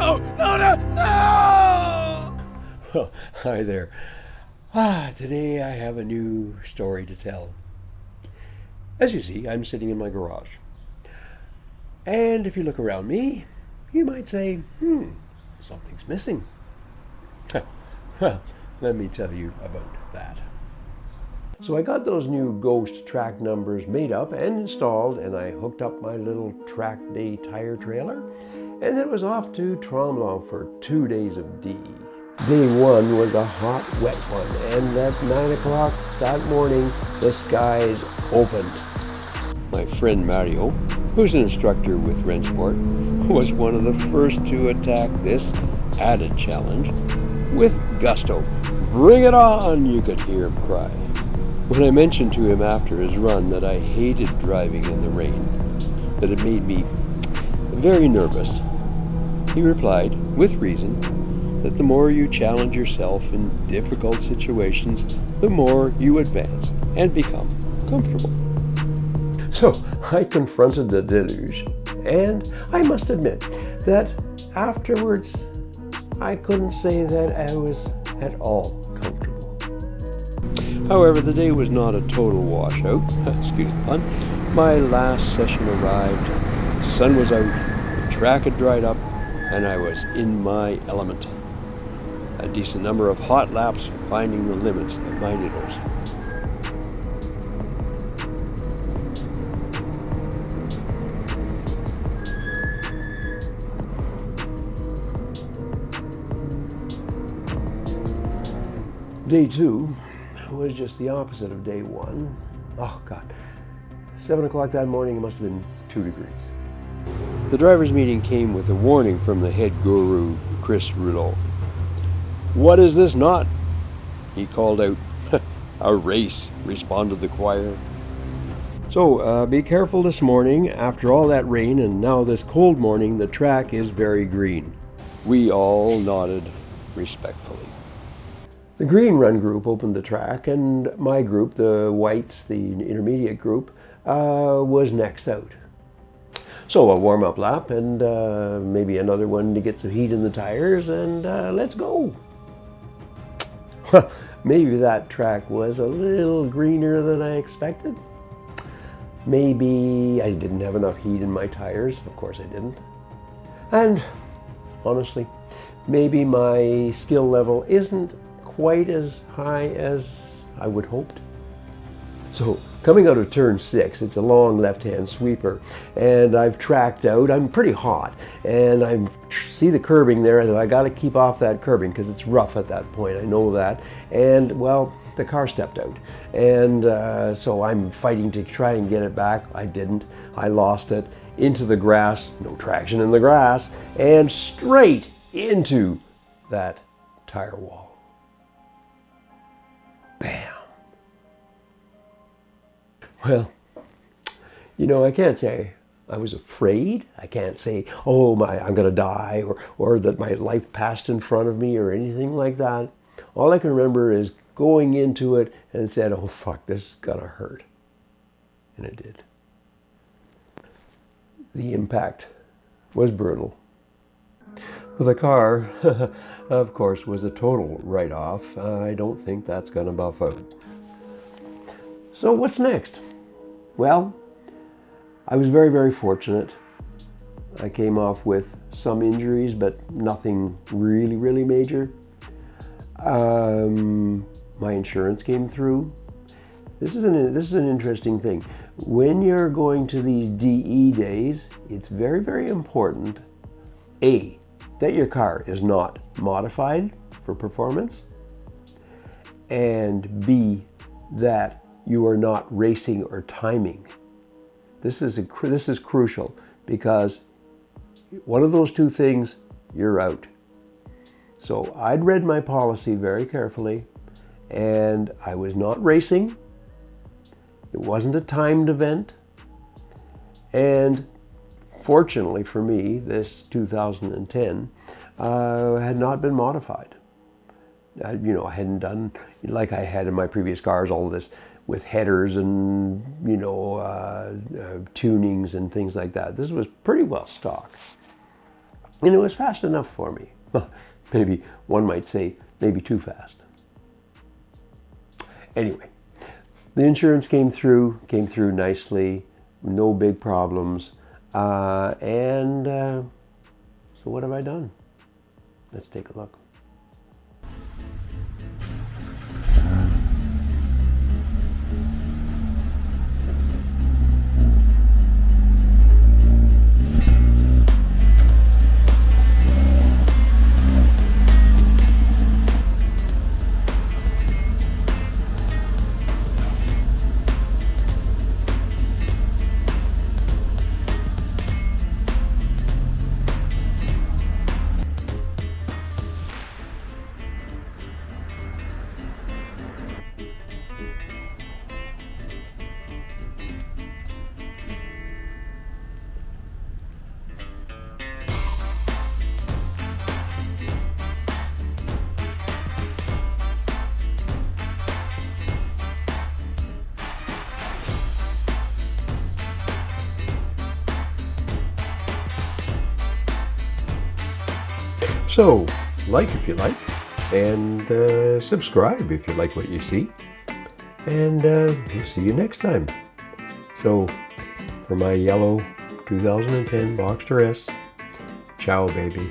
No, no, no, no! Well, hi there. Today I have a new story to tell. As you see, I'm sitting in my garage. And if you look around me, you might say, something's missing. Well, let me tell you about that. So I got those new Ghost track numbers made up and installed, and I hooked up my little track day tire trailer, and it was off to Tremblant for 2 days of D. Day one was a hot, wet one, and at 9 o'clock that morning, the skies opened. My friend Mario, who's an instructor with Rennsport, was one of the first to attack this added challenge with gusto. Bring it on, you could hear him cry. When I mentioned to him after his run that I hated driving in the rain, that it made me very nervous, he replied, with reason, that the more you challenge yourself in difficult situations, the more you advance and become comfortable. So I confronted the deluge, and I must admit that afterwards I couldn't say that I was at all comfortable. However, the day was not a total washout, excuse the pun. My last session arrived, the sun was out, the track had dried up, and I was in my element. A decent number of hot laps finding the limits of my niddles. Day two was just the opposite of day one. Oh God, 7 o'clock that morning, it must have been 2 degrees. The drivers' meeting came with a warning from the head guru, Chris Rouleau. "What is this not?" he called out. "A race," responded the choir. So be careful this morning. After all that rain and now this cold morning, the track is very green. We all nodded respectfully. The Green Run group opened the track, and my group, the Whites, the intermediate group, was next out. So a warm-up lap and maybe another one to get some heat in the tires, and let's go. Maybe that track was a little greener than I expected. Maybe I didn't have enough heat in my tires. Of course I didn't. And honestly, maybe my skill level isn't quite as high as I would hoped. So coming out of turn 6, it's a long left-hand sweeper, and I've tracked out. I'm pretty hot, and I see the curbing there, and I got to keep off that curbing because it's rough at that point. I know that, and well, the car stepped out, and so I'm fighting to try and get it back. I didn't. I lost it into the grass, no traction in the grass, and straight into that tire wall. Bam. Well, you know, I can't say I was afraid. I can't say, oh my, I'm gonna die, or that my life passed in front of me or anything like that. All I can remember is going into it and said, oh fuck, this is gonna hurt. And it did. The impact was brutal. The car, of course, was a total write-off. I don't think that's gonna buff out. So what's next? Well, I was very, very fortunate. I came off with some injuries, but nothing really, really major. My insurance came through. This is an interesting thing. When you're going to these DE days, it's very, very important, A, that your car is not modified for performance, and B, that you are not racing or timing. This is crucial, because one of those two things, you're out. So I'd read my policy very carefully, and I was not racing. It wasn't a timed event, and fortunately for me, this 2010 had not been modified. I hadn't done like I had in my previous cars, all this with headers and tunings and things like that. This was pretty well stocked. And it was fast enough for me. Maybe one might say, maybe too fast. Anyway, the insurance came through nicely, no big problems. So what have I done? Let's take a look. So, like if you like, and subscribe if you like what you see. And we'll see you next time. So, for my yellow 2010 Boxster S, ciao baby.